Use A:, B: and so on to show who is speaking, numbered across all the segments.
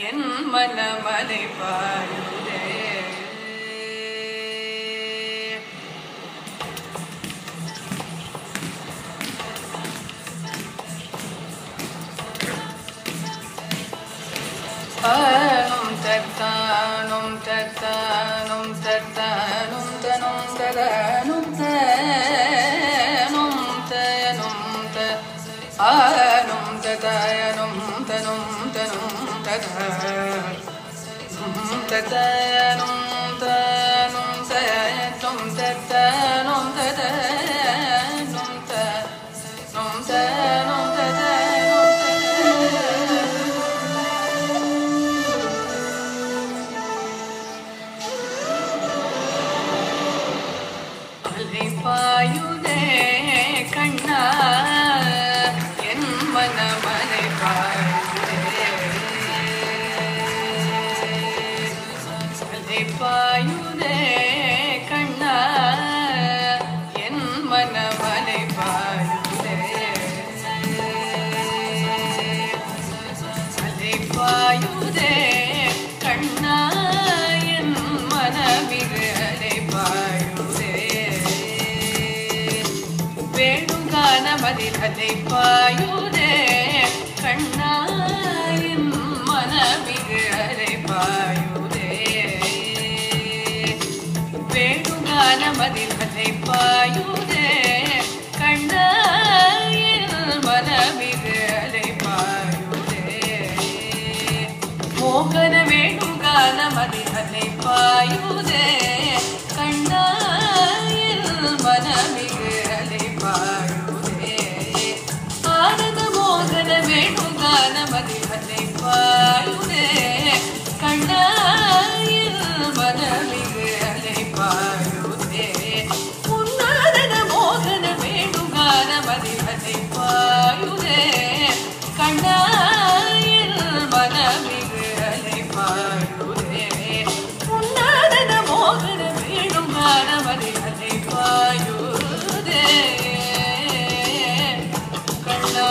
A: என் மனமலை பாயுதே. நும் தத்தானும் தத்தானும் தத்தானும் தனும் ததனும் தனும் தனும் தனும் ததனும் தனும் தனும் ததனும் ததனும் தனும் தனும் ததனும் ததனும் தனும் பாயுதே கண்ணா என் மனமலை பாயுதே. பாயுதே கண்ணா என் மனமலை பாயுதே. பாயுதே கண்ணா என் மனமிகு அலை பாயுதே. வேணுகானமதில் அலை பாயுதே கண்ணா என் மனமிகு அலை பாயுதே. வேணுகானமதில் அலை பாயுதே கண்ணா என் மனமிகு அலை பாயுதே. மோகன வேணுகானமதில் அலை பாயுதே கண்ணா என் மனமிகு அலை பாயுதே. ஆனந்த மோகன வேணுகானமதில் அலை பாயுதே கண்ணா என் மனமிகு அலை பாயுதே. உன்னாதன மோகன வேணுகானமதில் அலை பாயுதே கண்ணா என் மனமிகு அலை பாயுதே. உன்னாதன மோகன வேணுகானமதில் அலை பாயுதே கண்ணா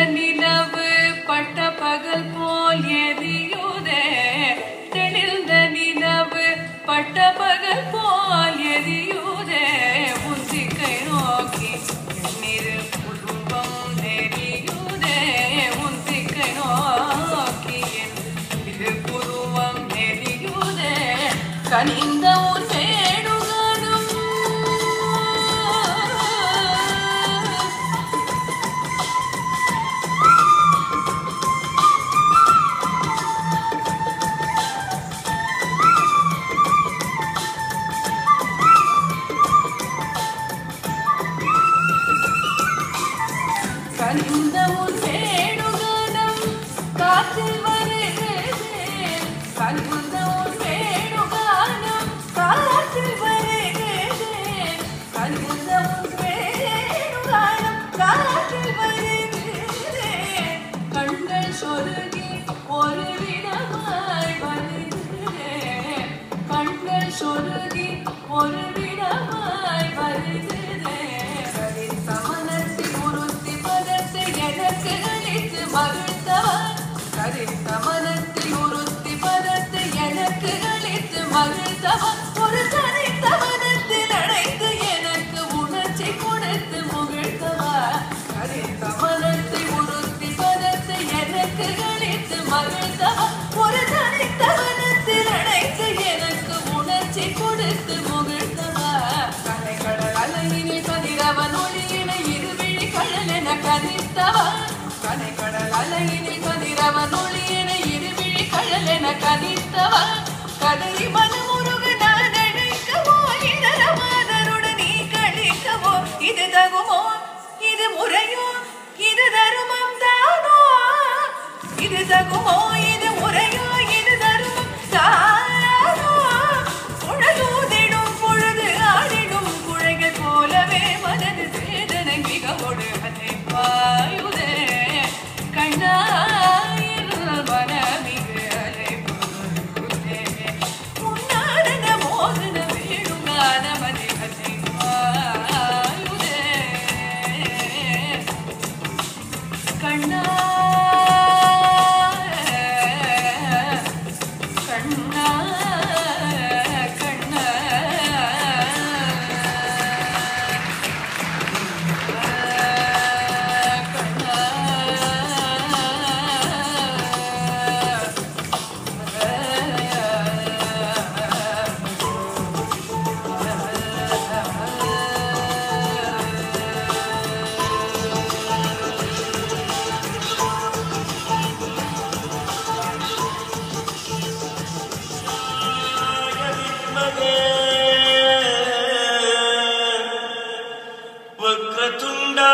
A: நிலவு கனிந்த உன் வேணுகானம் கனிந்த உன் வேணுகானம் காற்றில் வருகிறதே கனிந்த உன் வேணுகானம் காற்றில் வருகிறதே கனிந்த உன் வேணுகானம் காற்றில் வருகிறதே கண்கள் சொருகி ஒரு விடமாய் வருகிறதே கண்கள் சொருகி ஒரு விடமாய் வருகிறதே கரித்த மனத்தில் உறுத்தி பதத்தை எனக்கு அளித்து மகிழ்ந்தவன் ஒரு தனித்த மனத்தில் அடைந்து எனக்கு உணர்ச்சி கொடுத்து முகிழ்ந்தவா கரித்த மனத்தில் உறுத்தி பதத்தை எனக்கு அளித்து மகிழ்ந்தவன் ஒரு தனித்த மனத்தில் அடைந்து எனக்கு உணர்ச்சி கொடுத்து முகிழ்ந்தவா கலைக்கடல் அலையினை கதிரவன் ஒளியினை இருவிழி கடல் என கனித்தவா கலைக்கடல் அலையினை கதிரவன் ஒளியினை இருவிழி கடல் என கனித்தவா கதறி மனமுருக நான் அழைக்கவோ இதர மாதருடன் நீ கழிக்கவோ இது தகுமோ இது முறையோ இது தருமம் தானோ இது தகுமோ இது முறையோ இது தருமம் தானோ உழலூதிடும் பொழுது ஆடிடும் குழைகள் போலவே மனது சேதனை மிகவோடு அதை பாயுதே கண்ணாயில் மனமிகு அலை பொருளுதே உன்னாடன மோதன வேணுகானமதி அதை பாயுதே கண்ணா கண்ணா கண்ணா
B: वक्रतुंडा